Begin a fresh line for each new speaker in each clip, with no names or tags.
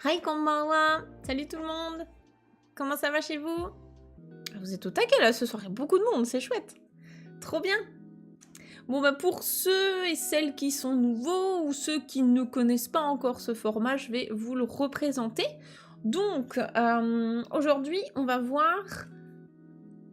Hi konbanwa! Salut tout le monde! Comment ça va chez vous? Vous êtes au taquet là ce soir, il y a beaucoup de monde, c'est chouette! Trop bien! Bon bah pour ceux et celles qui sont nouveaux ou ceux qui ne connaissent pas encore ce format, je vais vous le représenter. Donc aujourd'hui on va voir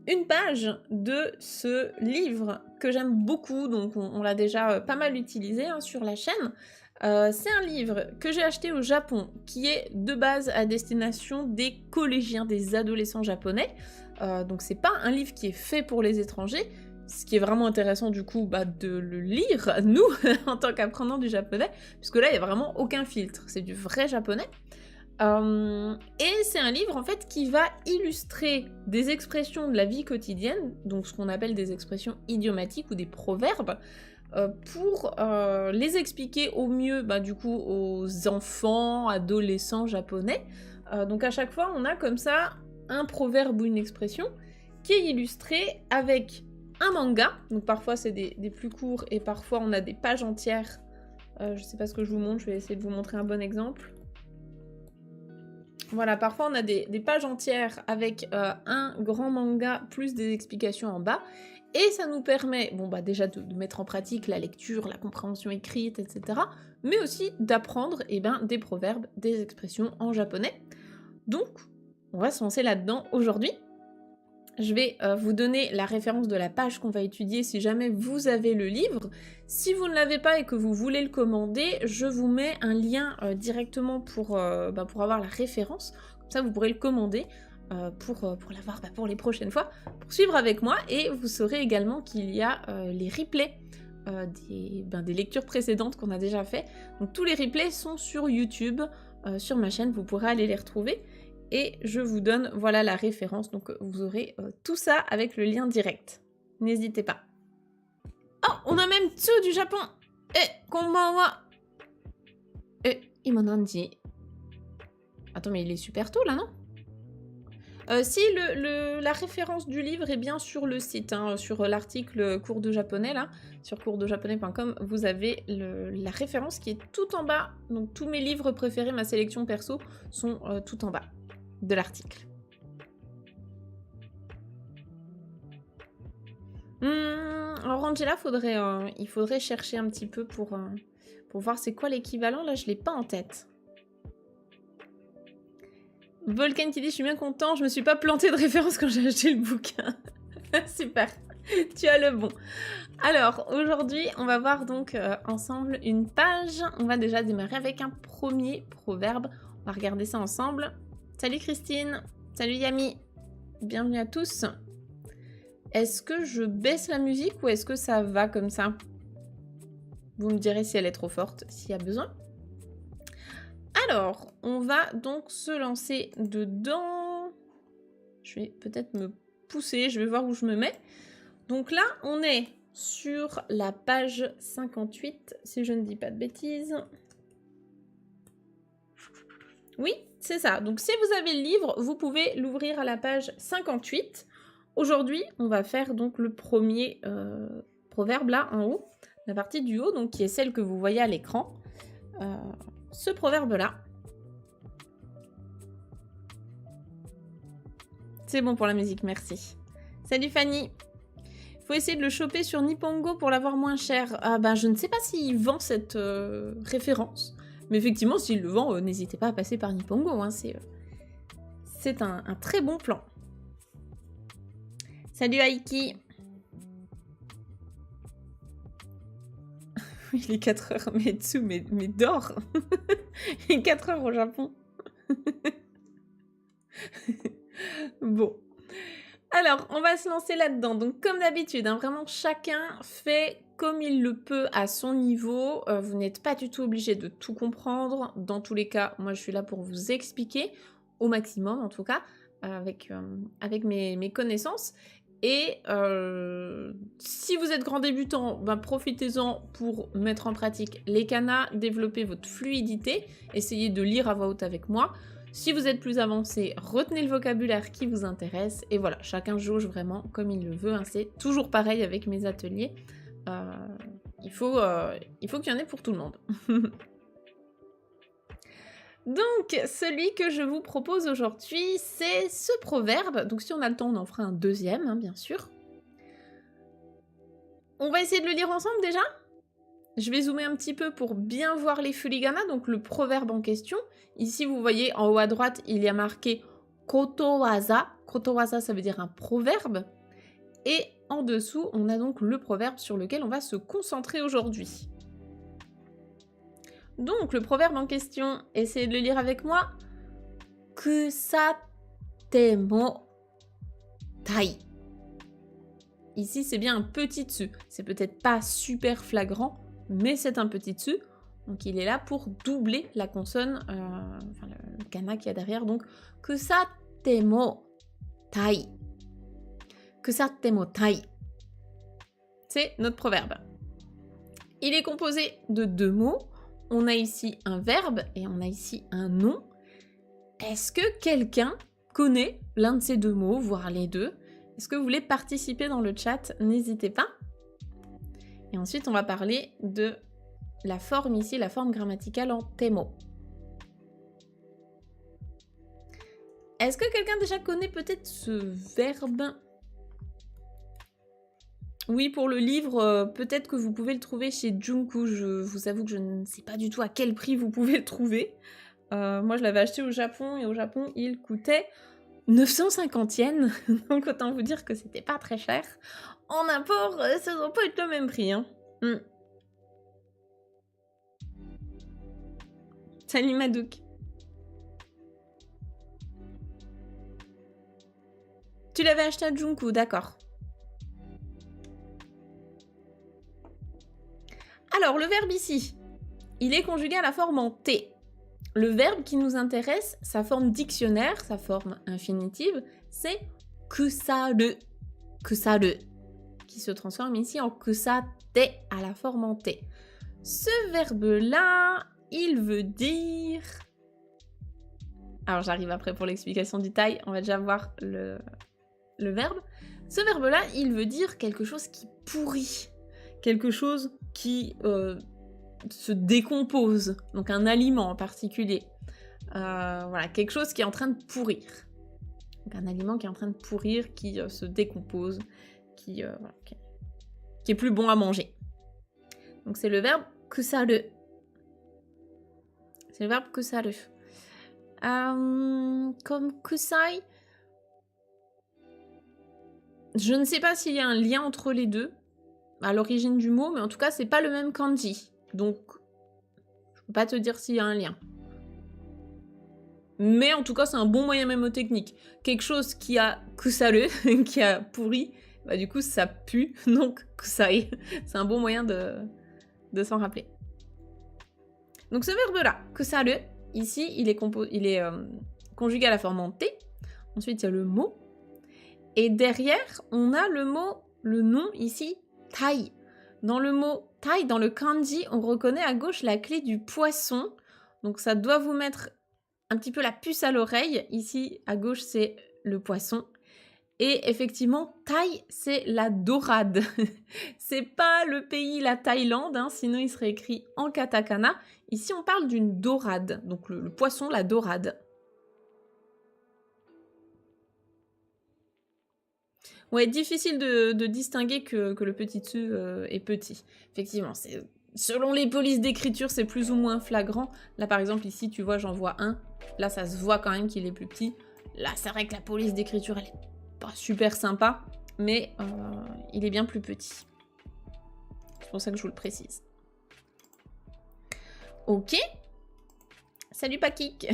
une page de ce livre que j'aime beaucoup, donc on l'a déjà pas mal utilisé sur la chaîne. C'est un livre que j'ai acheté au Japon, qui est de base à destination des collégiens, des adolescents japonais. Donc c'est pas un livre qui est fait pour les étrangers, ce qui est vraiment intéressant du coup de le lire, nous, en tant qu'apprenants du japonais, puisque là il n'y a vraiment aucun filtre, c'est du vrai japonais. Et c'est un livre en fait qui va illustrer des expressions de la vie quotidienne, donc ce qu'on appelle des expressions idiomatiques ou des proverbes, pour les expliquer au mieux du coup aux enfants, adolescents japonais. Donc à chaque fois on a comme ça un proverbe ou une expression qui est illustré avec un manga, donc parfois c'est des plus courts et parfois on a des pages entières. Je sais pas ce que je vous montre, je vais essayer de vous montrer un bon exemple. Voilà, parfois on a des pages entières avec un grand manga plus des explications en bas, et ça nous permet, déjà de mettre en pratique la lecture, la compréhension écrite, etc., mais aussi d'apprendre des proverbes, des expressions en japonais. Donc, on va se lancer là-dedans aujourd'hui. Je vais vous donner la référence de la page qu'on va étudier si jamais vous avez le livre. Si vous ne l'avez pas et que vous voulez le commander, je vous mets un lien directement pour avoir la référence. Comme ça, vous pourrez le commander pour l'avoir pour les prochaines fois, pour suivre avec moi. Et vous saurez également qu'il y a les replays des lectures précédentes qu'on a déjà fait. Donc tous les replays sont sur YouTube, sur ma chaîne, vous pourrez aller les retrouver. Et je vous donne, voilà la référence, donc vous aurez tout ça avec le lien direct. N'hésitez pas. Oh, on a même Tsu du Japon. Konbanwa. Imonanji. Attends, mais il est super tôt là, non? Si, la référence du livre est bien sur le site, sur l'article cours de japonais, là, sur coursdejaponais.com, vous avez la référence qui est tout en bas. Donc tous mes livres préférés, ma sélection perso, sont tout en bas de l'article. Alors Angela, il faudrait chercher un petit peu pour voir c'est quoi l'équivalent. Là, je l'ai pas en tête. Volcan qui dit « Je suis bien content, je me suis pas planté de référence quand j'ai acheté le bouquin. » Super, tu as le bon. Alors, aujourd'hui, on va voir donc ensemble une page. On va déjà démarrer avec un premier proverbe. On va regarder ça ensemble. Salut Christine, salut Yami, bienvenue à tous. Est-ce que je baisse la musique ou est-ce que ça va comme ça? Vous me direz si elle est trop forte, s'il y a besoin. Alors, on va donc se lancer dedans. Je vais peut-être me pousser, je vais voir où je me mets. Donc là, on est sur la page 58, si je ne dis pas de bêtises. Oui, c'est ça. Donc si vous avez le livre, vous pouvez l'ouvrir à la page 58. Aujourd'hui, on va faire donc le premier proverbe là en haut, la partie du haut, donc qui est celle que vous voyez à l'écran. Ce proverbe-là. C'est bon pour la musique, merci. Salut Fanny. Il faut essayer de le choper sur Nippongo pour l'avoir moins cher. Ah je ne sais pas s'il vend cette référence. Mais effectivement, s'il le vend, n'hésitez pas à passer par Nippongo. C'est un très bon plan. Salut Aiki. Il est 4 heures, mais Tsu, mais dors. Il est 4 heures au Japon. Bon. Alors, on va se lancer là-dedans. Donc, comme d'habitude, vraiment, chacun fait comme il le peut à son niveau. Vous n'êtes pas du tout obligé de tout comprendre. Dans tous les cas, moi, je suis là pour vous expliquer, au maximum en tout cas, avec mes connaissances. Et si vous êtes grand débutant, profitez-en pour mettre en pratique les kanas, développer votre fluidité, essayez de lire à voix haute avec moi. Si vous êtes plus avancé, retenez le vocabulaire qui vous intéresse. Et voilà, chacun jauge vraiment comme il le veut. C'est toujours pareil avec mes ateliers. Il faut qu'il y en ait pour tout le monde. Donc, celui que je vous propose aujourd'hui, c'est ce proverbe. Donc, si on a le temps, on en fera un deuxième, hein, bien sûr. On va essayer de le lire ensemble déjà. Je vais zoomer un petit peu pour bien voir les furigana, donc le proverbe en question. Ici, vous voyez, en haut à droite, il y a marqué kotowaza. Kotowaza, ça veut dire un proverbe. Et en dessous, on a donc le proverbe sur lequel on va se concentrer aujourd'hui. Donc, le proverbe en question, essayez de le lire avec moi. Kusatemo tai. Ici, c'est bien un petit tsu. C'est peut-être pas super flagrant, mais c'est un petit tsu. Donc, il est là pour doubler la consonne, enfin, le kana qu'il y a derrière. Donc, kusatemo tai. Kusatemo tai. C'est notre proverbe. Il est composé de 2 mots. On a ici un verbe et on a ici un nom. Est-ce que quelqu'un connaît l'un de ces 2 mots, voire les 2 ? Est-ce que vous voulez participer dans le chat ? N'hésitez pas. Et ensuite, on va parler de la forme ici, la forme grammaticale en temo. Est-ce que quelqu'un déjà connaît peut-être ce verbe ? Oui, pour le livre, peut-être que vous pouvez le trouver chez Junku. Je vous avoue que je ne sais pas du tout à quel prix vous pouvez le trouver. Moi, je l'avais acheté au Japon, et au Japon, il coûtait 950 yens. Donc, autant vous dire que c'était pas très cher. En import, ça doit pas être le même prix. Hein. Salut Madouk. Tu l'avais acheté à Junku, d'accord. Alors, le verbe ici, il est conjugué à la forme en T. Le verbe qui nous intéresse, sa forme dictionnaire, sa forme infinitive, c'est kusaru. Kusaru. Qui se transforme ici en kusate à la forme en T. Ce verbe-là, il veut dire... Alors, j'arrive après pour l'explication du taille. On va déjà voir le verbe. Ce verbe-là, il veut dire quelque chose qui pourrit. Quelque chose qui se décompose, donc un aliment en particulier. Voilà, quelque chose qui est en train de pourrir. Donc un aliment qui est en train de pourrir, qui se décompose, qui est plus bon à manger. Donc c'est le verbe kusaru. C'est le verbe kusaru. Comme kusai, je ne sais pas s'il y a un lien entre les deux à l'origine du mot, mais en tout cas, c'est pas le même kanji. Donc, je peux pas te dire s'il y a un lien. Mais en tout cas, c'est un bon moyen mémotechnique. Quelque chose qui a kusaru, qui a pourri, bah du coup, ça pue, donc kusai. C'est un bon moyen de s'en rappeler. Donc ce verbe-là, kusaru, ici, il est conjugué à la forme en T. Ensuite, il y a le mot. Et derrière, on a le mot, le nom ici, tai. Dans le mot tai, dans le kanji, on reconnaît à gauche la clé du poisson. Donc ça doit vous mettre un petit peu la puce à l'oreille. Ici, à gauche, c'est le poisson. Et effectivement, tai, c'est la dorade. C'est pas le pays, la Thaïlande, hein, sinon il serait écrit en katakana. Ici, on parle d'une dorade. Donc le poisson, la dorade. Ouais, difficile de distinguer que le petit tsu est petit. Effectivement, selon les polices d'écriture, c'est plus ou moins flagrant. Là, par exemple, ici, tu vois, j'en vois un. Là, ça se voit quand même qu'il est plus petit. Là, c'est vrai que la police d'écriture, elle est pas super sympa, mais il est bien plus petit. C'est pour ça que je vous le précise. Ok. Salut Pakik.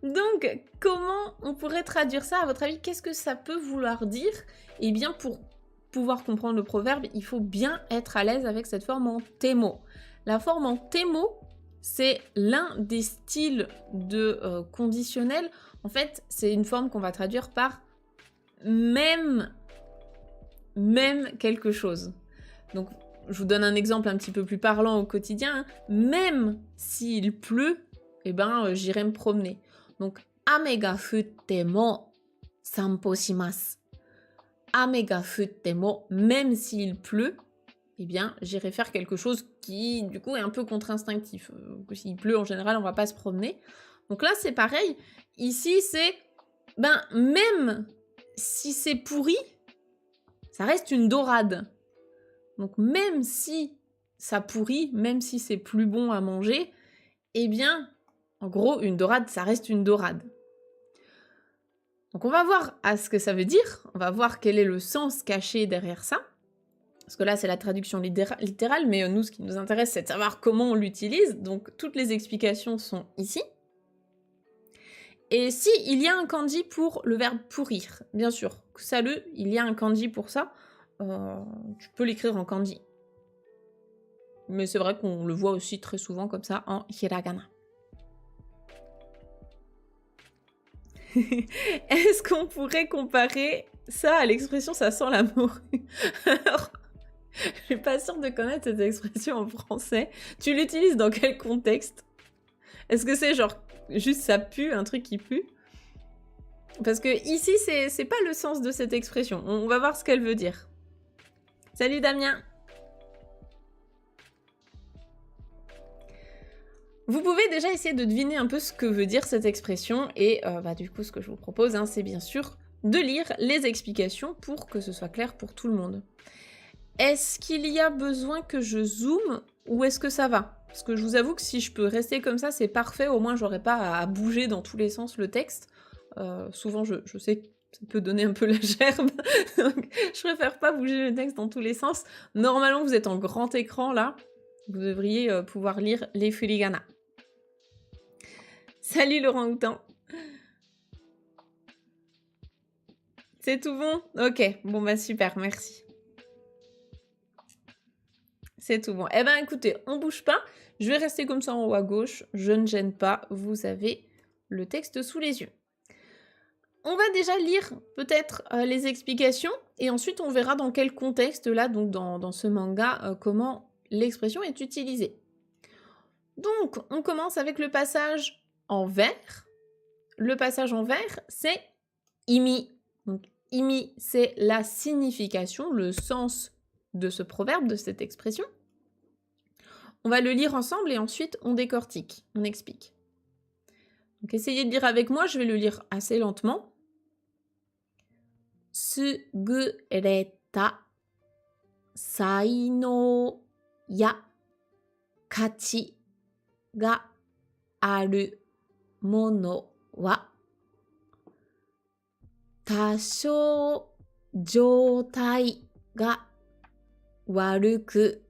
Donc, comment on pourrait traduire ça ? À votre avis, qu'est-ce que ça peut vouloir dire ? Eh bien, pour pouvoir comprendre le proverbe, il faut bien être à l'aise avec cette forme en temo. La forme en temo, c'est l'un des styles de conditionnel. En fait, c'est une forme qu'on va traduire par même quelque chose. Donc, je vous donne un exemple un petit peu plus parlant au quotidien. Hein. Même s'il pleut, eh ben, j'irai me promener. Donc, ame ga futte mo sanpo shimasu. Ame ga futte mo, même s'il pleut, eh bien, j'irai faire quelque chose qui, du coup, est un peu contre-instinctif. S'il pleut, en général, on va pas se promener. Donc là, c'est pareil. Ici, c'est... Ben, même si c'est pourri, ça reste une dorade. Donc même si ça pourrit, même si c'est plus bon à manger, eh bien, en gros, une dorade, ça reste une dorade. Donc on va voir à ce que ça veut dire, on va voir quel est le sens caché derrière ça. Parce que là, c'est la traduction littérale, mais nous, ce qui nous intéresse, c'est de savoir comment on l'utilise. Donc toutes les explications sont ici. Et si il y a un kanji pour le verbe pourrir, bien sûr, kusaru, il y a un kanji pour ça. Tu peux l'écrire en kanji. Mais c'est vrai qu'on le voit aussi très souvent comme ça en hiragana. Est-ce qu'on pourrait comparer ça à l'expression « ça sent la morue » Alors, je suis pas sûre de connaître cette expression en français. Tu l'utilises dans quel contexte? Est-ce que c'est genre juste ça pue, un truc qui pue? Parce que ici, c'est pas le sens de cette expression. On va voir ce qu'elle veut dire. Salut Damien! Vous pouvez déjà essayer de deviner un peu ce que veut dire cette expression et du coup ce que je vous propose, c'est bien sûr de lire les explications pour que ce soit clair pour tout le monde. Est-ce qu'il y a besoin que je zoome ou est-ce que ça va? Parce que je vous avoue que si je peux rester comme ça, c'est parfait, au moins j'aurai pas à bouger dans tous les sens le texte. Souvent je sais que ça peut donner un peu la gerbe, donc je préfère pas bouger le texte dans tous les sens. Normalement vous êtes en grand écran là, vous devriez pouvoir lire les furigana. Salut Laurent Houtan. C'est tout bon? Ok, bon bah super, merci. C'est tout bon. Eh ben écoutez, on bouge pas. Je vais rester comme ça en haut à gauche. Je ne gêne pas, vous avez le texte sous les yeux. On va déjà lire peut-être les explications et ensuite on verra dans quel contexte là, donc dans ce manga, comment l'expression est utilisée. Donc on commence avec le passage en vers. Le passage en vers, c'est imi. Donc imi, c'est la signification, le sens de ce proverbe, de cette expression. On va le lire ensemble et ensuite on décortique, on explique. Donc essayez de lire avec moi, je vais le lire assez lentement. Sugureta saino ya kachi ga aru mono wa tashou joutai ga waruku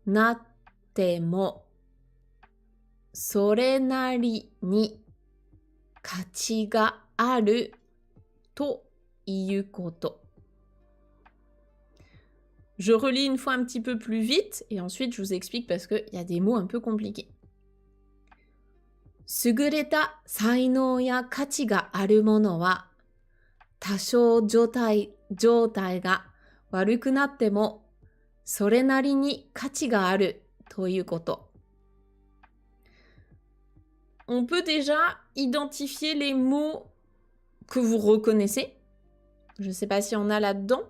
natte mo sore nari ni kachi ga aru to iu koto. Je relis une fois un petit peu plus vite et ensuite je vous explique parce qu'il y a des mots un peu compliqués. Sugureta saino ya kachi ga aru mono wa tashou joutai ga waruku natte mo sore nari ni kachi ga aru to iu koto. On peut déjà identifier les mots que vous reconnaissez. Je ne sais pas s'il y en a là-dedans.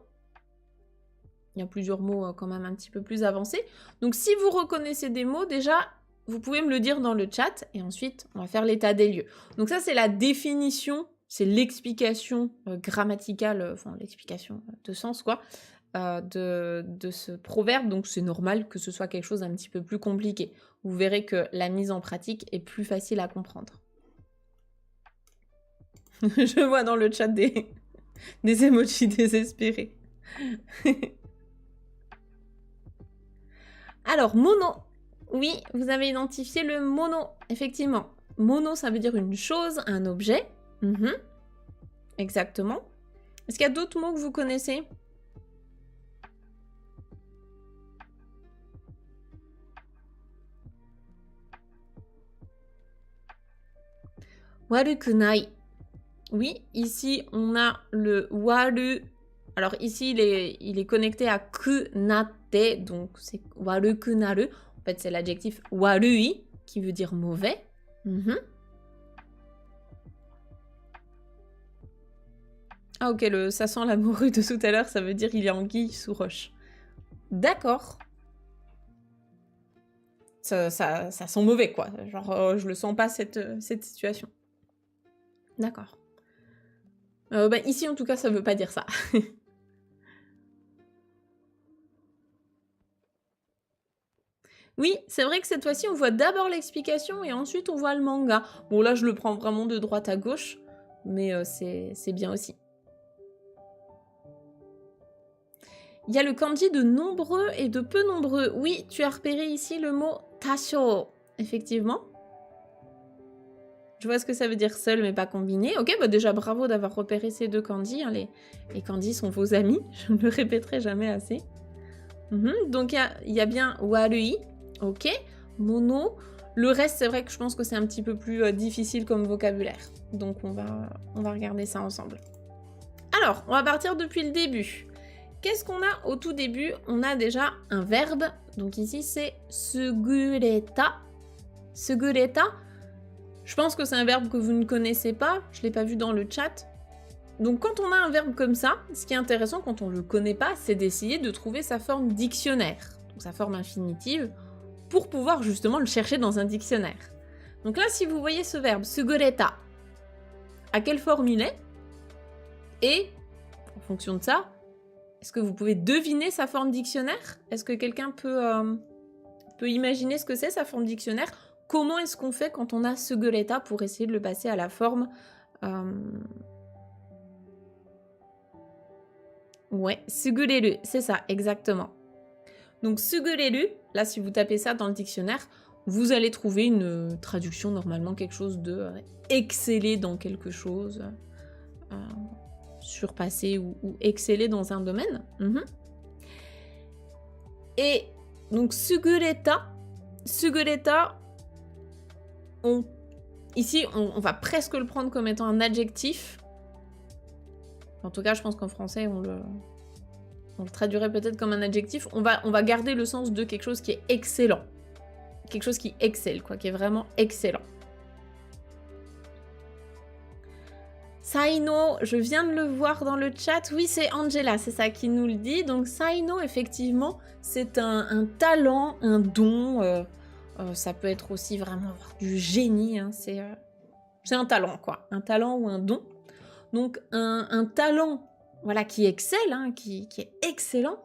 Il y a plusieurs mots quand même un petit peu plus avancés. Donc si vous reconnaissez des mots, déjà, vous pouvez me le dire dans le chat et ensuite, on va faire l'état des lieux. Donc ça, c'est la définition, c'est l'explication grammaticale, enfin l'explication de sens, quoi, de ce proverbe. Donc c'est normal que ce soit quelque chose d'un petit peu plus compliqué. Vous verrez que la mise en pratique est plus facile à comprendre. Je vois dans le chat des emojis désespérés. Alors, mono. Oui, vous avez identifié le mono, effectivement. Mono, ça veut dire une chose, un objet. Exactement. Est-ce qu'il y a d'autres mots que vous connaissez? Warukunai. Oui, ici, on a le waru. Alors ici, il est connecté à kunatte, donc c'est warukunaru. En fait, c'est l'adjectif warui, qui veut dire mauvais. Ah ok, ça sent la morue de tout à l'heure, ça veut dire il y a anguille sous roche. D'accord. Ça sent mauvais, quoi. Genre, je le sens pas, cette situation. D'accord. Bah, ici, en tout cas, ça veut pas dire ça. Oui, c'est vrai que cette fois-ci, on voit d'abord l'explication et ensuite on voit le manga. Bon, là, je le prends vraiment de droite à gauche, mais c'est bien aussi. Il y a le kanji de nombreux et de peu nombreux. Oui, tu as repéré ici le mot tasho, effectivement. Je vois ce que ça veut dire seul, mais pas combiné. Ok, bah déjà, bravo d'avoir repéré ces deux kanji. Hein. Les kanji sont vos amis, je ne le répéterai jamais assez. Donc, il y a bien warui, ok, mono. Le reste, c'est vrai que je pense que c'est un petit peu plus difficile comme vocabulaire. Donc, on va regarder ça ensemble. Alors, on va partir depuis le début. Qu'est-ce qu'on a au tout début? On a déjà un verbe. Donc ici, c'est sugureta. Sugureta, je pense que c'est un verbe que vous ne connaissez pas. Je ne l'ai pas vu dans le chat. Donc quand on a un verbe comme ça, ce qui est intéressant quand on ne le connaît pas, c'est d'essayer de trouver sa forme dictionnaire, donc sa forme infinitive, pour pouvoir justement le chercher dans un dictionnaire. Donc là, si vous voyez ce verbe, sugureta, à quelle forme il est? Et, en fonction de ça, est-ce que vous pouvez deviner sa forme dictionnaire? Est-ce que quelqu'un peut imaginer ce que c'est sa forme dictionnaire? Comment est-ce qu'on fait quand on a sugureta pour essayer de le passer à la forme Ouais, sugureru, c'est ça, exactement. Donc sugureru, là si vous tapez ça dans le dictionnaire, vous allez trouver une traduction normalement, quelque chose de exceller dans quelque chose, surpasser ou exceller dans un domaine. Et donc sugureta, ici on va presque le prendre comme étant un adjectif. En tout cas, je pense qu'en français, on le traduirait peut-être comme un adjectif. On va garder le sens de quelque chose qui est excellent. Quelque chose qui excelle, quoi, qui est vraiment excellent. Saino, je viens de le voir dans le chat. Oui, c'est Angela, c'est ça qui nous le dit. Donc Saino, effectivement, c'est un talent, un don. Ça peut être aussi vraiment du génie. Hein, c'est un talent, quoi. Un talent ou un don. Donc un talent, voilà, qui excelle, hein, qui est excellent.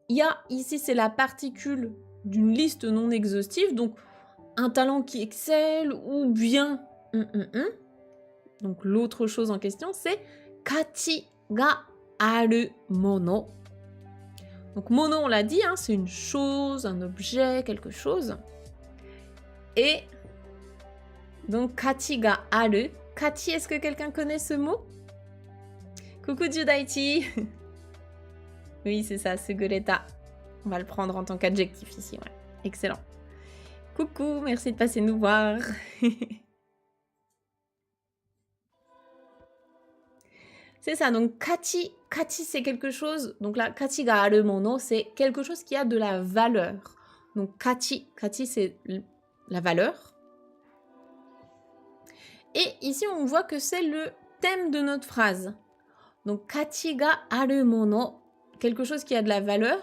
Il y a ici, c'est la particule d'une liste non exhaustive, donc un talent qui excelle ou bien Donc l'autre chose en question, c'est kachi ga aru mono. Donc mono, on l'a dit, hein, c'est une chose, un objet, quelque chose. Et donc kachi ga aru. Kachi, est-ce que quelqu'un connaît ce mot? Coucou Judaichi. Oui, c'est ça, sugureta. On va le prendre en tant qu'adjectif ici, ouais. Excellent. Coucou, merci de passer nous voir. C'est ça, donc kachi, c'est quelque chose, donc là, kachi ga aru mono, c'est quelque chose qui a de la valeur. Donc kachi, c'est la valeur. Et ici, on voit que c'est le thème de notre phrase. Donc kachi ga aru mono, quelque chose qui a de la valeur,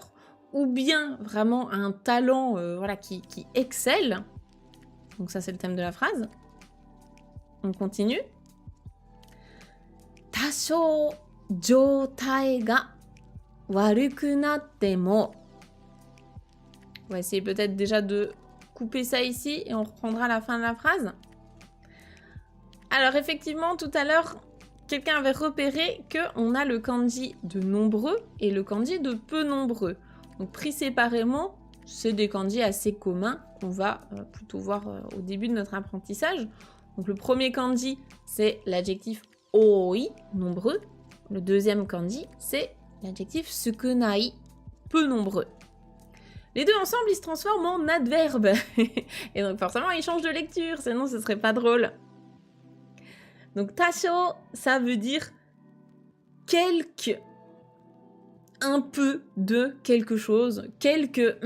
ou bien vraiment un talent voilà, qui excelle. Donc ça, c'est le thème de la phrase. On continue. Tasho joutai ga waruku natte mo. On va essayer peut-être déjà de couper ça ici et on reprendra la fin de la phrase. Alors effectivement, tout à l'heure, quelqu'un avait repéré qu'on a le kanji de nombreux et le kanji de peu nombreux. Donc pris séparément, c'est des kanji assez communs qu'on va plutôt voir au début de notre apprentissage. Donc le premier kanji, c'est l'adjectif oi, nombreux. Le deuxième kanji, c'est l'adjectif sukunai, peu nombreux. Les deux ensemble, ils se transforment en adverbe. Et donc forcément, ils changent de lecture, sinon ce serait pas drôle. Donc tasho, ça veut dire quelque, un peu de quelque chose, quelque,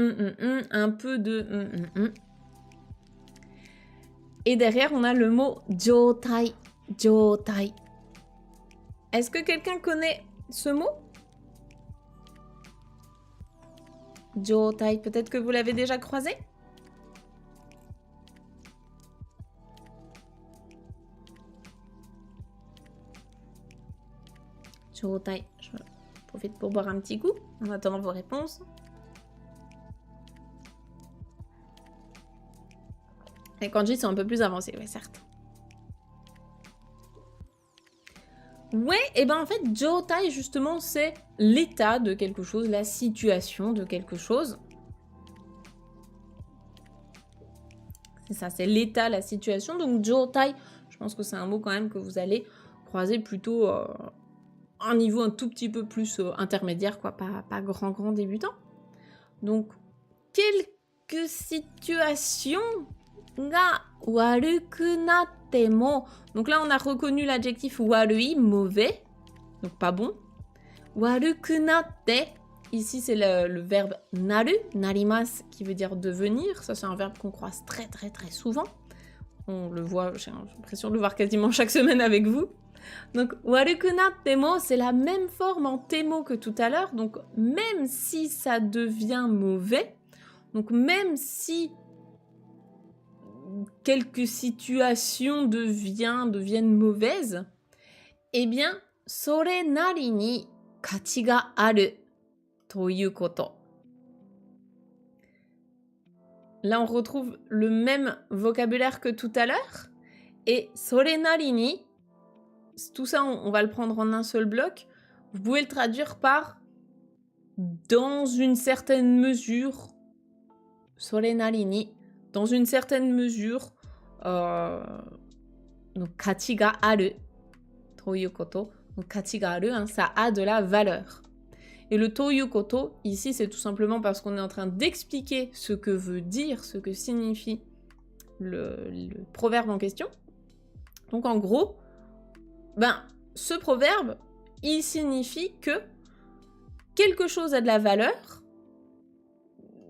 un peu de. Et derrière, on a le mot joutai, joutai. Est-ce que quelqu'un connaît ce mot? Jotai, peut-être que vous l'avez déjà croisé? Jotai, je profite pour boire un petit coup en attendant vos réponses. Les kanji sont un peu plus avancés, oui, certes. Ouais, et ben en fait, Jotai, justement, c'est l'état de quelque chose, la situation de quelque chose. C'est ça, c'est l'état, la situation. Donc, Jotai, je pense que c'est un mot quand même que vous allez croiser plutôt à un niveau un tout petit peu plus intermédiaire, quoi, pas grand débutant. Donc, quelques situations ga waruku natte mo. Donc là, on a reconnu l'adjectif warui, mauvais, donc pas bon. Waruku natte, ici c'est le verbe naru, narimasu, qui veut dire devenir. Ça, c'est un verbe qu'on croise très souvent. On le voit, j'ai l'impression de le voir quasiment chaque semaine avec vous. Donc, waruku natte mo, c'est la même forme en temo que tout à l'heure. Donc, même si ça devient mauvais, donc même si quelques situations deviennent mauvaises, eh bien, sore nari ni kachi ga aru toyu koto. Là, on retrouve le même vocabulaire que tout à l'heure. Et sore nari ni, tout ça, on va le prendre en un seul bloc. Vous pouvez le traduire par dans une certaine mesure. Sore nari ni, dans une certaine mesure. Donc, kachi ga aru. Toyu koto. Donc, kachi ga aru, hein, ça a de la valeur. Et le toyu koto, ici, c'est tout simplement parce qu'on est en train d'expliquer ce que veut dire, ce que signifie le proverbe en question. Donc, en gros, ce proverbe, il signifie que quelque chose a de la valeur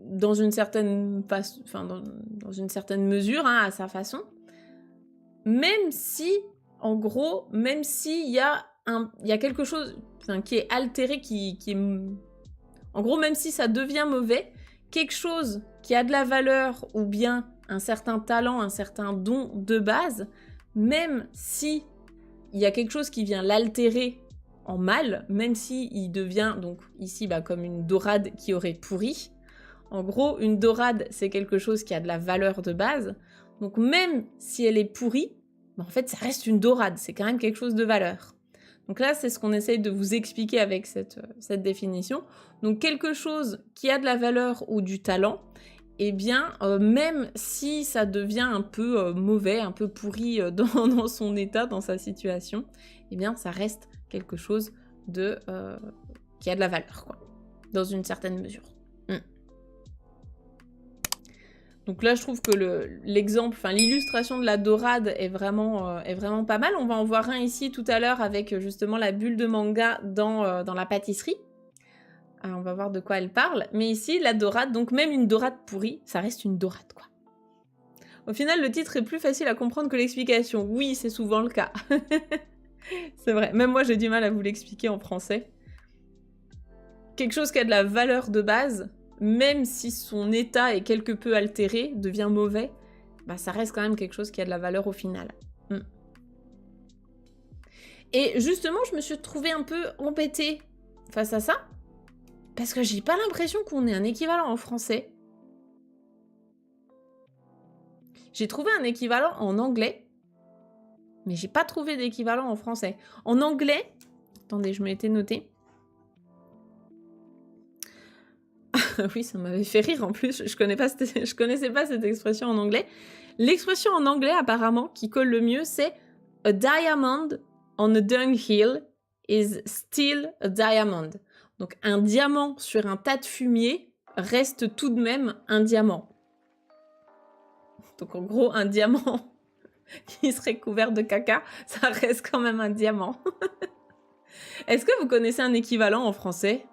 dans une certaine dans une certaine mesure, hein, à sa façon, même si, en gros, même s'il y a quelque chose qui est altéré, qui est... En gros, même si ça devient mauvais, quelque chose qui a de la valeur ou bien un certain talent, un certain don de base, même si il y a quelque chose qui vient l'altérer en mal, même si il devient, donc ici, comme une dorade qui aurait pourri. En gros, une dorade, c'est quelque chose qui a de la valeur de base. Donc même si elle est pourrie, en fait, ça reste une dorade. C'est quand même quelque chose de valeur. Donc là, c'est ce qu'on essaye de vous expliquer avec cette définition. Donc quelque chose qui a de la valeur ou du talent, eh bien, même si ça devient un peu mauvais, un peu pourri dans son état, dans sa situation, eh bien, ça reste quelque chose qui a de la valeur, quoi, dans une certaine mesure. Donc là, je trouve que l'exemple, l'illustration de la dorade est vraiment pas mal. On va en voir un ici tout à l'heure avec justement la bulle de manga dans la pâtisserie. Alors, on va voir de quoi elle parle. Mais ici, la dorade, donc même une dorade pourrie, ça reste une dorade, quoi. Au final, le titre est plus facile à comprendre que l'explication. Oui, c'est souvent le cas. C'est vrai. Même moi, j'ai du mal à vous l'expliquer en français. Quelque chose qui a de la valeur de base, même si son état est quelque peu altéré, devient mauvais, ça reste quand même quelque chose qui a de la valeur au final. Et justement, je me suis trouvée un peu embêtée face à ça, parce que j'ai pas l'impression qu'on ait un équivalent en français. J'ai trouvé un équivalent en anglais, mais j'ai pas trouvé d'équivalent en français. En anglais, attendez, je me l'étais noté. Oui, ça m'avait fait rire en plus, je connaissais pas cette expression en anglais. L'expression en anglais, apparemment, qui colle le mieux, c'est « A diamond on a dunghill is still a diamond ». Donc, un diamant sur un tas de fumier reste tout de même un diamant. Donc, en gros, un diamant qui serait couvert de caca, ça reste quand même un diamant. Est-ce que vous connaissez un équivalent en français ?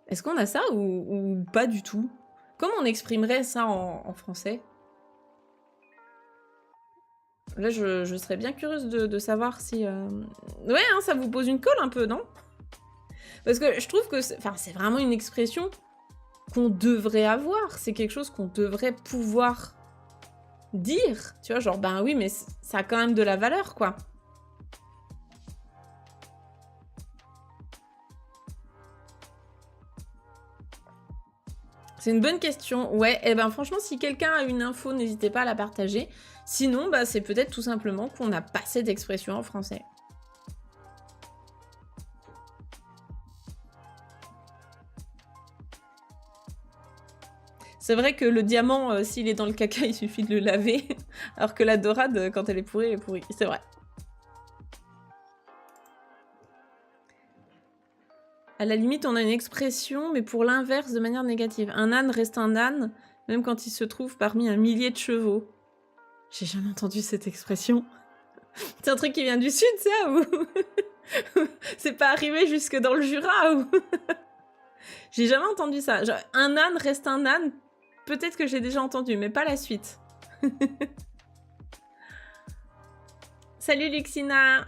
Est-ce qu'on a ça ou pas du tout? Comment on exprimerait ça en français? Là, je serais bien curieuse de savoir si... Ouais, hein, ça vous pose une colle un peu, non? Parce que je trouve que c'est vraiment une expression qu'on devrait avoir. C'est quelque chose qu'on devrait pouvoir dire. Tu vois, genre, ben oui, mais ça a quand même de la valeur, quoi. C'est une bonne question. Ouais, et ben franchement, si quelqu'un a une info, n'hésitez pas à la partager. Sinon, bah, c'est peut-être tout simplement qu'on n'a pas assez d'expressions en français. C'est vrai que le diamant, s'il est dans le caca, il suffit de le laver. Alors que la dorade, quand elle est pourrie, elle est pourrie. C'est vrai. À la limite, on a une expression, mais pour l'inverse, de manière négative. Un âne reste un âne, même quand il se trouve parmi un millier de chevaux. J'ai jamais entendu cette expression. C'est un truc qui vient du sud, ça, ou c'est pas arrivé jusque dans le Jura, ou j'ai jamais entendu ça. Genre, un âne reste un âne, peut-être que j'ai déjà entendu, mais pas la suite. Salut Luxina.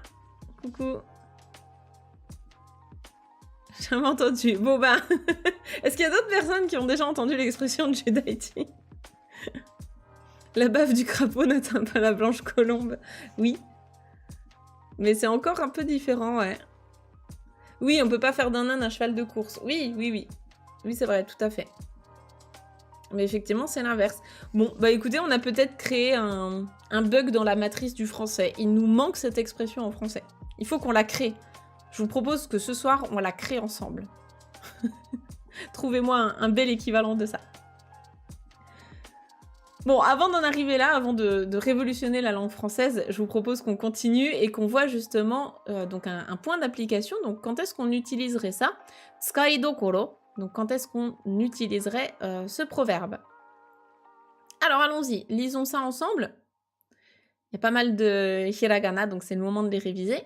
Coucou. J'ai jamais entendu. Bon ben, est-ce qu'il y a d'autres personnes qui ont déjà entendu l'expression de Judaïti? La baffe du crapaud n'atteint pas la blanche colombe. Oui. Mais c'est encore un peu différent, ouais. Oui, on peut pas faire d'un âne un cheval de course. Oui, oui, oui. Oui, c'est vrai, tout à fait. Mais effectivement, c'est l'inverse. Bon, bah écoutez, on a peut-être créé un bug dans la matrice du français. Il nous manque cette expression en français. Il faut qu'on la crée. Je vous propose que ce soir, on la crée ensemble. Trouvez-moi un bel équivalent de ça. Bon, avant d'en arriver là, avant de révolutionner la langue française, je vous propose qu'on continue et qu'on voit justement donc un point d'application. Donc, quand est-ce qu'on utiliserait ça? Tsukai dokoro. Donc, quand est-ce qu'on utiliserait ce proverbe? Alors, allons-y. Lisons ça ensemble. Il y a pas mal de hiragana, donc c'est le moment de les réviser.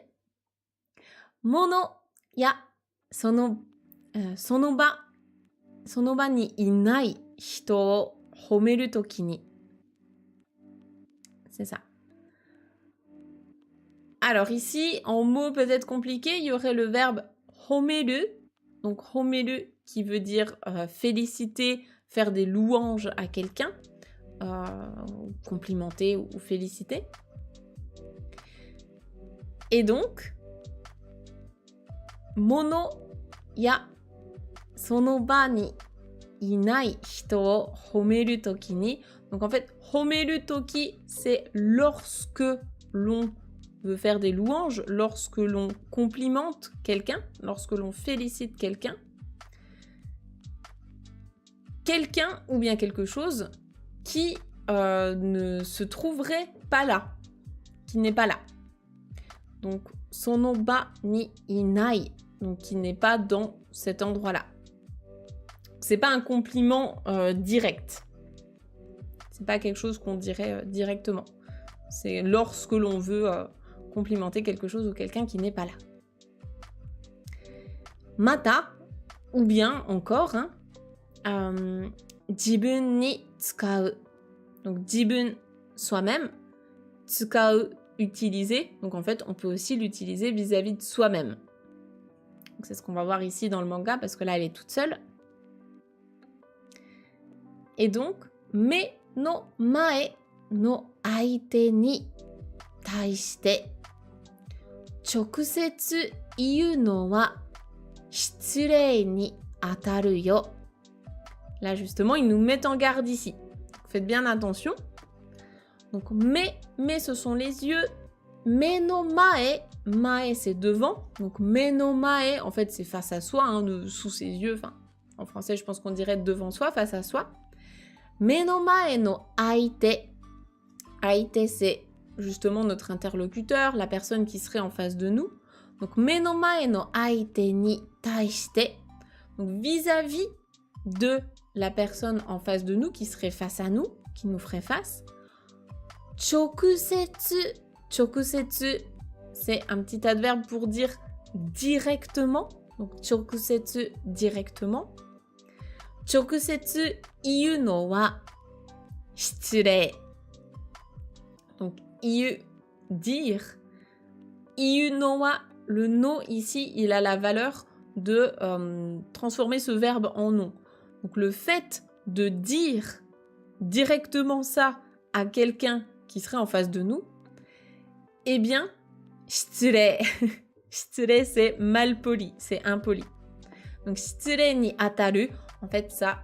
Mono ya sonoba ni inai hito o homeru toki ni. C'est ça. Alors ici, en mots peut-être compliqués, il y aurait le verbe homeru. Donc homeru qui veut dire féliciter, faire des louanges à quelqu'un, complimenter ou féliciter. Et donc, mono ya sonoba ni inai hito o homeru toki ni. Donc en fait, homeru toki, c'est lorsque l'on veut faire des louanges, lorsque l'on complimente quelqu'un, lorsque l'on félicite quelqu'un. Quelqu'un ou bien quelque chose qui ne se trouverait pas là, qui n'est pas là. Donc, sonoba ni inai, donc qui n'est pas dans cet endroit-là. C'est pas un compliment direct. C'est pas quelque chose qu'on dirait directement. C'est lorsque l'on veut complimenter quelque chose ou quelqu'un qui n'est pas là. Mata, ou bien encore, jibun ni tsukau. Donc jibun, soi-même, tsukau, utiliser. Donc en fait, on peut aussi l'utiliser vis-à-vis de soi-même. C'est ce qu'on va voir ici dans le manga, parce que là, elle est toute seule. Et donc, me no mae no aite ni taishite chokusetsu iu no wa shitsurei ni ataru yo. Là, justement, ils nous mettent en garde ici. Faites bien attention. Donc, me, ce sont les yeux. Me no mae, mae, c'est devant. Donc, me no mae, en fait, c'est face à soi, sous ses yeux. Enfin, en français, je pense qu'on dirait devant soi, face à soi. Me no mae no aite. Aite, c'est justement notre interlocuteur, la personne qui serait en face de nous. Donc, me no mae no aite ni taishite. Donc, vis-à-vis de la personne en face de nous, qui serait face à nous, qui nous ferait face. Chokusetsu. Chokusetsu, c'est un petit adverbe pour dire directement. Donc, chokusetsu, directement. Chokusetsu iu no wa shitsurei. Donc, iu, dire. Iu no wa, le no ici, il a la valeur de transformer ce verbe en nom. Donc le fait de dire directement ça à quelqu'un qui serait en face de nous, eh bien, shitsure. Shitsure, c'est mal poli, c'est impoli. Donc shitsure ni ataru, en fait, ça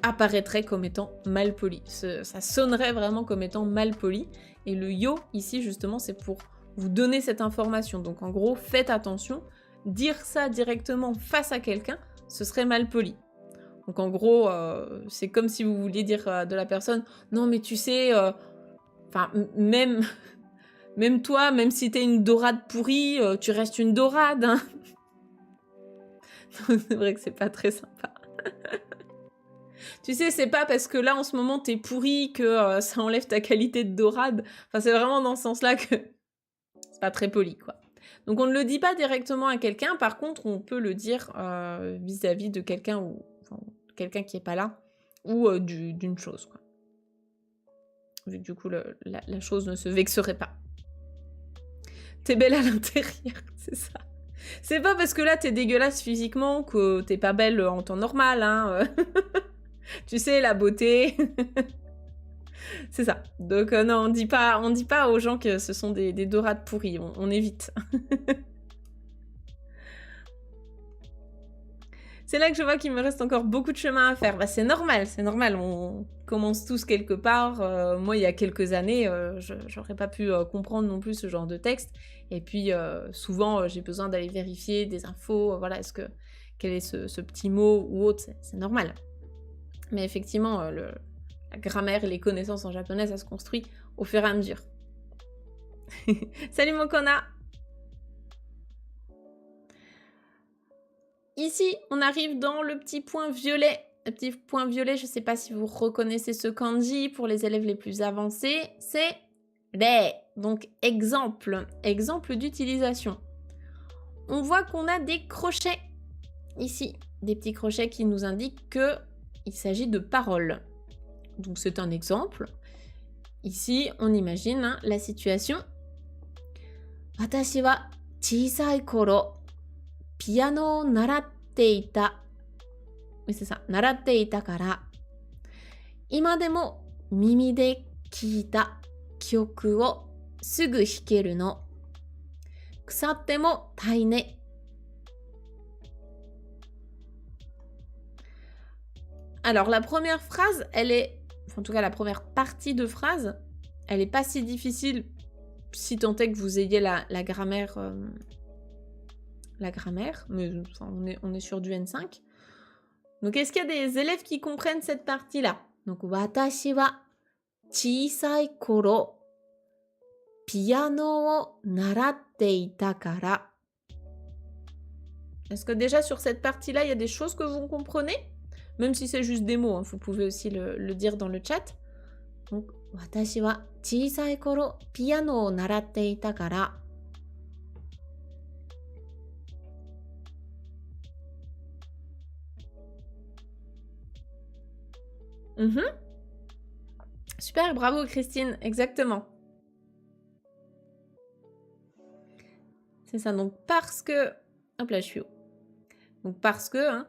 apparaîtrait comme étant mal poli. Ça sonnerait vraiment comme étant mal poli. Et le yo, ici, justement, c'est pour vous donner cette information. Donc, en gros, faites attention. Dire ça directement face à quelqu'un, ce serait mal poli. Donc, en gros, c'est comme si vous vouliez dire de la personne « Non, mais tu sais, même, même toi, même si t'es une dorade pourrie, tu restes une dorade. Hein. » C'est vrai que c'est pas très sympa. Tu sais, c'est pas parce que là, en ce moment, t'es pourri que ça enlève ta qualité de dorade. Enfin, c'est vraiment dans ce sens-là que c'est pas très poli, quoi. Donc, on ne le dit pas directement à quelqu'un. Par contre, on peut le dire vis-à-vis de quelqu'un ou quelqu'un qui est pas là ou d'une chose, quoi. Vu que du coup, la chose ne se vexerait pas. T'es belle à l'intérieur, c'est ça. C'est pas parce que là, t'es dégueulasse physiquement que t'es pas belle en temps normal, hein. Tu sais, la beauté. C'est ça. Donc non, on dit pas aux gens que ce sont des dorades pourries. On évite. C'est là que je vois qu'il me reste encore beaucoup de chemin à faire. Bah, c'est normal. On commence tous quelque part. Moi, il y a quelques années, j'aurais pas pu comprendre non plus ce genre de texte. Et puis, souvent, j'ai besoin d'aller vérifier des infos. Voilà, quel est ce petit mot ou autre. C'est normal. Mais effectivement, la grammaire et les connaissances en japonais, ça se construit au fur et à mesure. Salut Mokona! Ici, on arrive dans le petit point violet. Le petit point violet, je ne sais pas si vous reconnaissez ce kanji pour les élèves les plus avancés, c'est re. Donc exemple d'utilisation. On voit qu'on a des crochets ici, des petits crochets qui nous indiquent qu'il s'agit de paroles. Donc c'est un exemple. Ici, on imagine la situation. Watashi wa chisai koro piano o naratte ita. Oui, c'est ça. Naratte ita kara. Ima demo mimi de kiita kyoku o sugu hikeru no. Kusatte mo tai ne. Alors, la première phrase, en tout cas la première partie de phrase, elle n'est pas si difficile si tant est que vous ayez la grammaire, mais enfin, on est sur du N5. Donc est-ce qu'il y a des élèves qui comprennent cette partie-là? Donc watashi wa chisai koro piano o naratte ita kara. Est-ce que déjà sur cette partie-là, il y a des choses que vous comprenez? Même si c'est juste des mots, hein, vous pouvez aussi le dire dans le chat. Donc, watashi wa chisai koro piano o naratte ita kara. Super, bravo Christine, exactement. C'est ça, donc parce que... Hop là, je suis haut. Donc parce que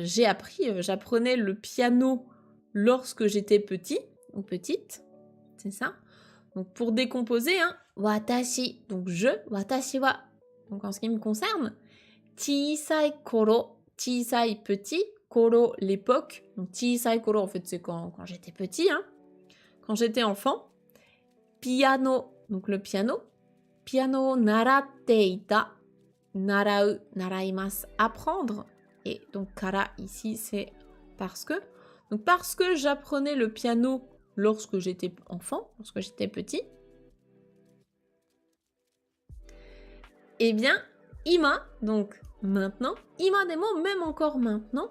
j'ai appris, j'apprenais le piano lorsque j'étais petit ou petite, c'est ça. Donc pour décomposer, watashi, donc je, watashi wa, donc en ce qui me concerne, chisai koro, chisai petit, koro l'époque, donc chisai koro en fait c'est quand j'étais petit, quand j'étais enfant, piano, donc le piano naratte ita, narau, naraimasu, apprendre, et donc kara ici c'est parce que. Donc parce que j'apprenais le piano lorsque j'étais enfant, lorsque j'étais petit, eh bien, ima, donc maintenant, ima demo, même encore maintenant,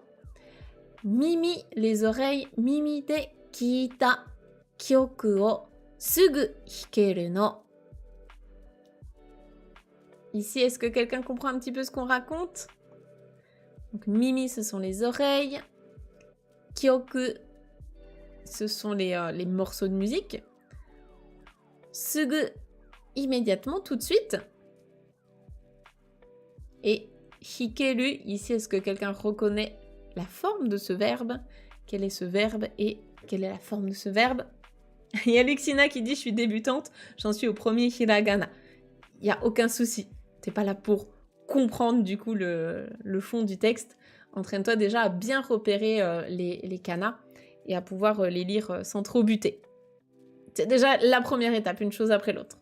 mimi, les oreilles, mimi de kiita kyoku o sugu hikeru no. Ici, est-ce que quelqu'un comprend un petit peu ce qu'on raconte? Donc, mimi, ce sont les oreilles. Kyoku, ce sont les morceaux de musique. Sugu, immédiatement, tout de suite. Et hikeru, ici, est-ce que quelqu'un reconnaît la forme de ce verbe? Quel est ce verbe et quelle est la forme de ce verbe? Il y a Luxina qui dit « Je suis débutante, j'en suis au premier hiragana ». Il n'y a aucun souci. T'es pas là pour comprendre du coup le fond du texte. Entraîne-toi déjà à bien repérer les kanas et à pouvoir les lire sans trop buter. C'est déjà la première étape, une chose après l'autre.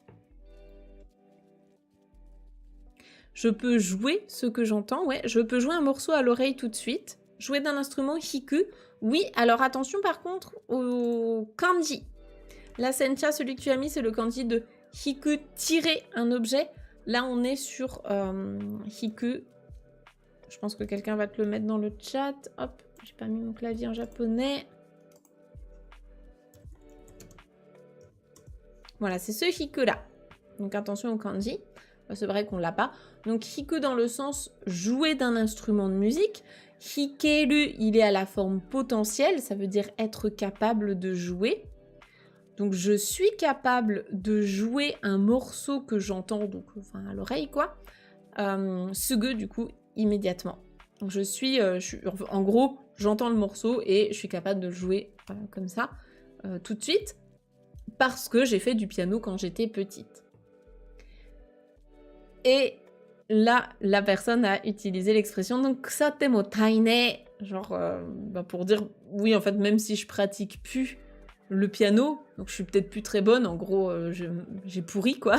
Je peux jouer ce que j'entends, ouais. Je peux jouer un morceau à l'oreille tout de suite. Jouer d'un instrument hiku. Oui, alors attention par contre au kanji. Là, Sentia, celui que tu as mis, c'est le kanji de hiku tirer un objet. Là, on est sur hiku. Je pense que quelqu'un va te le mettre dans le chat. Hop, j'ai pas mis mon clavier en japonais. Voilà, c'est ce hiku là. Donc attention au kanji. C'est vrai qu'on l'a pas. Donc hiku dans le sens jouer d'un instrument de musique. Hikeru, il est à la forme potentielle, ça veut dire être capable de jouer. Donc je suis capable de jouer un morceau que j'entends, donc enfin à l'oreille quoi. Suge du coup immédiatement. Donc en gros, j'entends le morceau et je suis capable de le jouer comme ça tout de suite parce que j'ai fait du piano quand j'étais petite. Et là, la personne a utilisé l'expression donc kusatemo taine, genre pour dire oui en fait même si je pratique plus le piano, donc je suis peut-être plus très bonne, en gros j'ai pourri quoi,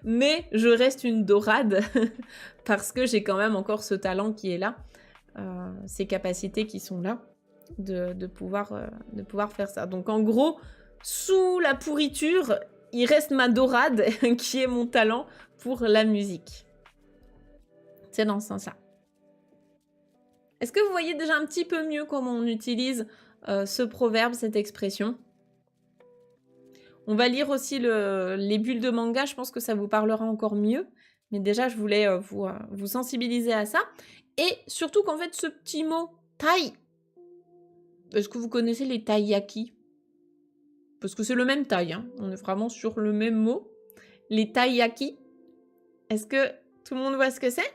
mais je reste une dorade parce que j'ai quand même encore ce talent qui est là, ces capacités qui sont là de pouvoir faire ça. Donc en gros, sous la pourriture, il reste ma dorade qui est mon talent pour la musique. C'est dans ce sens-là. Est-ce que vous voyez déjà un petit peu mieux comment on utilise ce proverbe, cette expression? On va lire aussi les bulles de manga, je pense que ça vous parlera encore mieux. Mais déjà, je voulais vous sensibiliser à ça. Et surtout qu'en fait, ce petit mot « tai », est-ce que vous connaissez les taiyaki? Parce que c'est le même taille, hein. On est vraiment sur le même mot. Les taiyaki. Est-ce que tout le monde voit ce que c'est?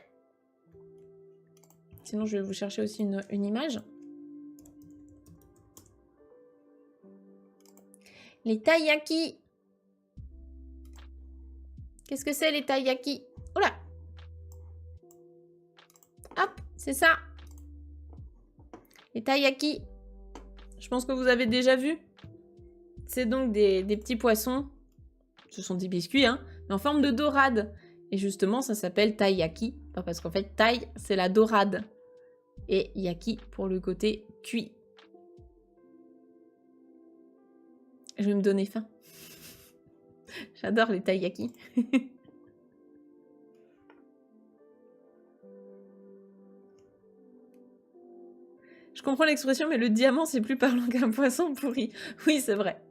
Sinon, je vais vous chercher aussi une image. Les taiyaki. Qu'est-ce que c'est les taiyaki? Oh là! Hop, c'est ça. Les taiyaki. Je pense que vous avez déjà vu. C'est donc des petits poissons. Ce sont des biscuits, hein, mais en forme de dorade. Et justement, ça s'appelle taiyaki. Parce qu'en fait, taille, c'est la dorade. Et yaki pour le côté cuit. Je vais me donner faim. J'adore les taiyaki. Je comprends l'expression, mais le diamant, c'est plus parlant qu'un poisson pourri. Oui, c'est vrai.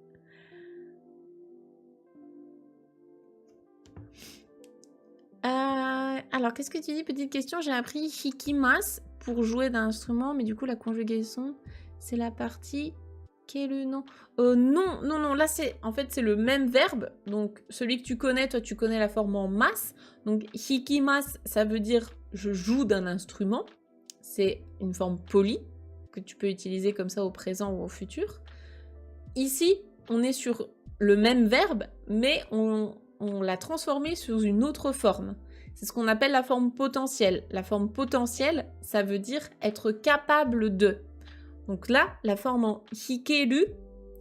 Alors, qu'est-ce que tu dis? Petite question, j'ai appris hikimas pour jouer d'un instrument, mais du coup, la conjugaison, c'est la partie... Quel est le nom? Non, là, en fait, c'est le même verbe. Donc, celui que tu connais, toi, tu connais la forme en mas. Donc, hikimas, ça veut dire je joue d'un instrument. C'est une forme polie que tu peux utiliser comme ça au présent ou au futur. Ici, on est sur le même verbe, mais on l'a transformé sous une autre forme. C'est ce qu'on appelle la forme potentielle. La forme potentielle, ça veut dire être capable de. Donc là, la forme en hikeru,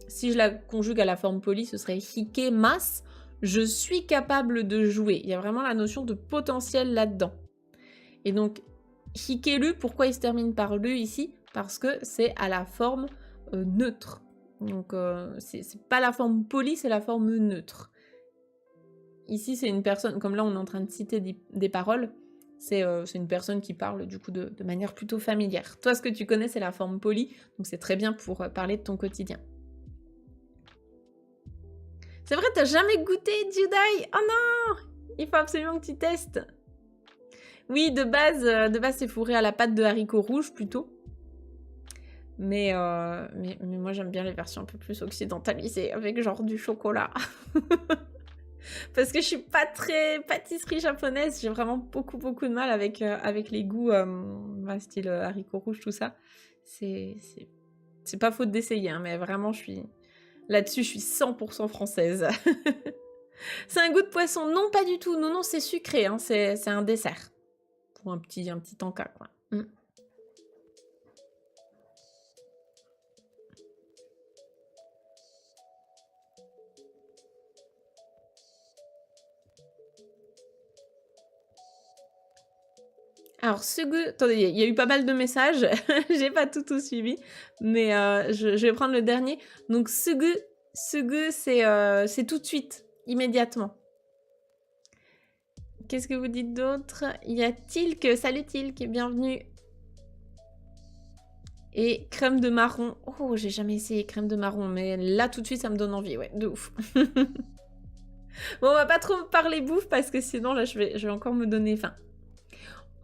si je la conjugue à la forme polie, ce serait hikemas. Je suis capable de jouer. Il y a vraiment la notion de potentiel là-dedans. Et donc, hikeru, pourquoi il se termine par le ici? Parce que c'est à la forme neutre. Donc, c'est pas la forme polie, c'est la forme neutre. Ici, c'est une personne, comme là, on est en train de citer des paroles, c'est une personne qui parle du coup de manière plutôt familière. Toi, ce que tu connais, c'est la forme polie, donc c'est très bien pour parler de ton quotidien. C'est vrai, t'as jamais goûté Judai? Oh non! Il faut absolument que tu testes. Oui, de base c'est fourré à la pâte de haricots rouges plutôt. Mais moi, j'aime bien les versions un peu plus occidentalisées, avec genre du chocolat. Parce que je suis pas très pâtisserie japonaise. J'ai vraiment beaucoup de mal avec, avec les goûts style haricots rouges, tout ça. C'est pas faute d'essayer, hein, mais vraiment, là-dessus, je suis 100% française. C'est un goût de poisson? Non, pas du tout. Non, non, c'est sucré. Hein. C'est un dessert. Pour un petit encas, quoi. Mm. Alors, Sugu... Attendez, il y a eu pas mal de messages. J'ai pas tout suivi. Mais je vais prendre le dernier. Donc, Sugu, c'est tout de suite. Immédiatement. Qu'est-ce que vous dites d'autre? Il y a Tilk. Salut Tilk, bienvenue. Et crème de marron. Oh, j'ai jamais essayé crème de marron. Mais là, tout de suite, ça me donne envie. Ouais, de ouf. Bon, on va pas trop parler bouffe parce que sinon, là, je vais encore me donner faim.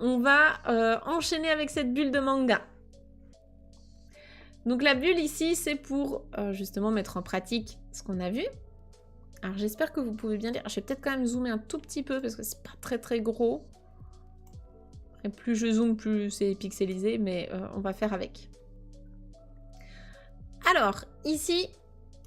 On va enchaîner avec cette bulle de manga. Donc la bulle ici, c'est pour justement mettre en pratique ce qu'on a vu. Alors j'espère que vous pouvez bien lire. Je vais peut-être quand même zoomer un tout petit peu parce que c'est pas très gros. Et plus je zoome, plus c'est pixelisé, mais on va faire avec. Alors, ici...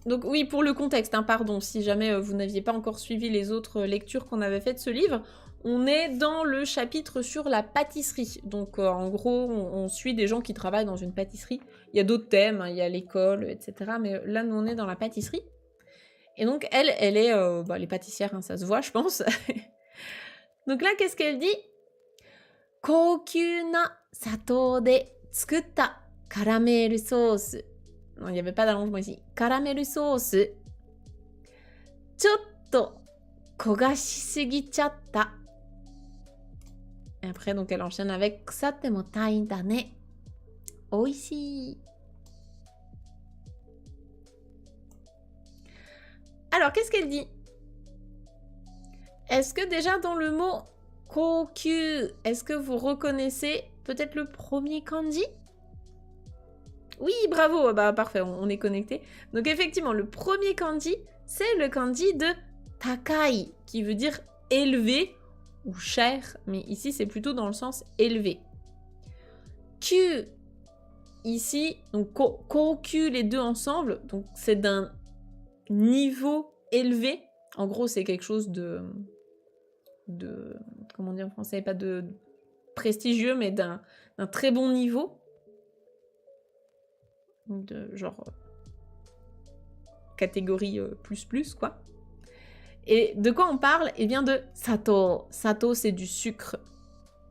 Donc oui, pour le contexte, hein, pardon, si jamais vous n'aviez pas encore suivi les autres lectures qu'on avait faites de ce livre, on est dans le chapitre sur la pâtisserie. Donc en gros, on suit des gens qui travaillent dans une pâtisserie. Il y a d'autres thèmes, hein, il y a l'école, etc. Mais là, nous, on est dans la pâtisserie. Et donc, elle est... elle est pâtissière, hein, ça se voit, je pense. Donc là, qu'est-ce qu'elle dit? Koukyu na sato de tsukutta caramel sauce. Non, il n'y avait pas d'allongement ici. Caramel sauce. Chotto kogashisugichatta. Et après, donc, elle enchaîne avec Kusate mo tai da ne. Oishii. Alors, qu'est-ce qu'elle dit? Est-ce que déjà dans le mot kokyu, est-ce que vous reconnaissez peut-être le premier kanji? Oui, bravo, bah parfait, on est connecté. Donc effectivement, le premier kanji, c'est le kanji de takai, qui veut dire élevé ou cher, mais ici c'est plutôt dans le sens élevé. Kyu, ici, donc kokyu les deux ensemble, donc c'est d'un niveau élevé. En gros, c'est quelque chose de comment dire en français, pas de prestigieux, mais d'un très bon niveau. De genre catégorie plus, quoi. Et de quoi on parle? Eh bien de sato. Sato, c'est du sucre.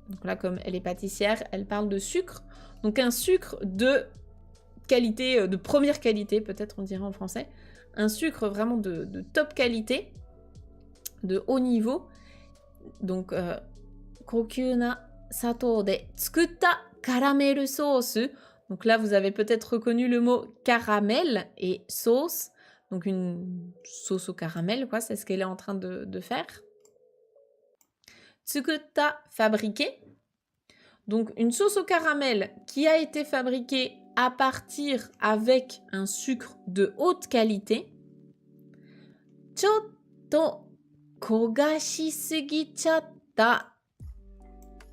Donc là, comme elle est pâtissière, elle parle de sucre. Donc un sucre de qualité, de première qualité, peut-être on dirait en français. Un sucre vraiment de top qualité, de haut niveau. Donc, kokyu na sato de tsukutta caramel sauce. Donc là, vous avez peut-être reconnu le mot caramel et sauce. Donc une sauce au caramel, quoi. C'est ce qu'elle est en train de faire. Tsukutta, fabriqué. Donc une sauce au caramel qui a été fabriquée à partir avec un sucre de haute qualité. Chotto kogashisugichatta.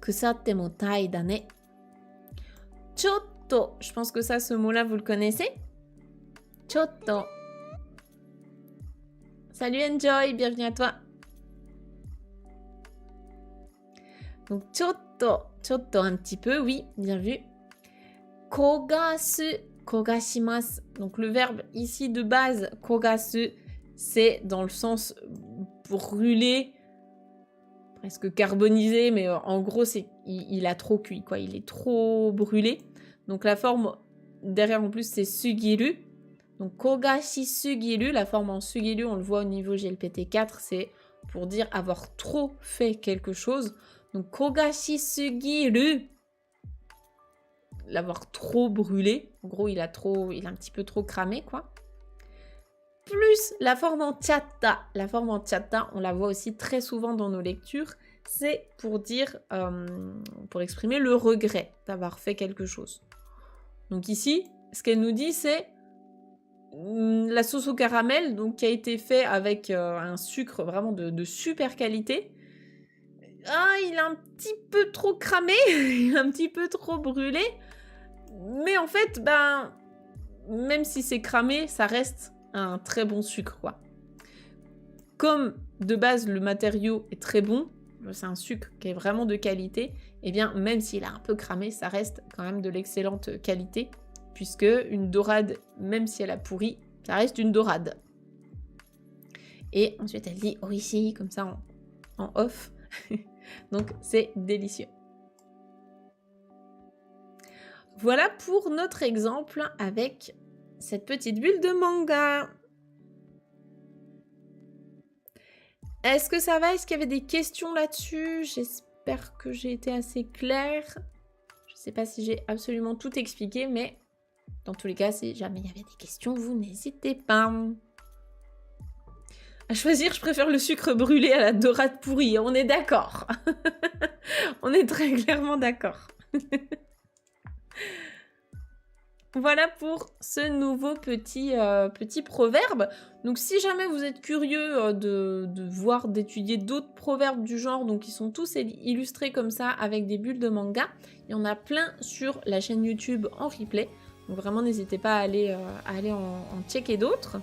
Kusatte mo tai da ne. Chotto, je pense que ça, ce mot-là, vous le connaissez. Chotto. Salut Enjoy, bienvenue à toi. Donc chotto un petit peu, oui, bien vu. Kogasu, kogashimasu. Donc le verbe ici de base, kogasu, c'est dans le sens brûler, presque carbonisé, mais en gros, il a trop cuit, quoi. Il est trop brûlé. Donc la forme derrière en plus, c'est sugiru. Donc kogashi sugiru, la forme en sugiru, on le voit au niveau GLPT4, c'est pour dire avoir trop fait quelque chose. Donc kogashi sugiru, l'avoir trop brûlé. En gros, il a un petit peu trop cramé, quoi. Plus la forme en chatta. La forme en chatta, on la voit aussi très souvent dans nos lectures. C'est pour dire, pour exprimer le regret d'avoir fait quelque chose. Donc ici, ce qu'elle nous dit, c'est la sauce au caramel, donc qui a été fait avec un sucre vraiment de super qualité. Ah, il est un petit peu trop cramé, il est un petit peu trop brûlé. Mais en fait, ben, même si c'est cramé, ça reste un très bon sucre, quoi. Comme de base le matériau est très bon, c'est un sucre qui est vraiment de qualité, et bien même s'il est un peu cramé, ça reste quand même de l'excellente qualité, puisque une dorade, même si elle a pourri, ça reste une dorade. Et ensuite elle dit Orishi, comme ça en off. Donc c'est délicieux. Voilà pour notre exemple avec cette petite bulle de manga. Est-ce que ça va? Est-ce qu'il y avait des questions là-dessus? J'espère que j'ai été assez claire. Je ne sais pas si j'ai absolument tout expliqué, mais dans tous les cas, si jamais il y avait des questions, vous n'hésitez pas. À choisir, je préfère le sucre brûlé à la dorade pourrie. On est d'accord. On est très clairement d'accord. Voilà pour ce nouveau petit proverbe. Donc si jamais vous êtes curieux de voir, d'étudier d'autres proverbes du genre, donc ils sont tous illustrés comme ça avec des bulles de manga, il y en a plein sur la chaîne YouTube en replay. Donc vraiment n'hésitez pas à aller en checker d'autres.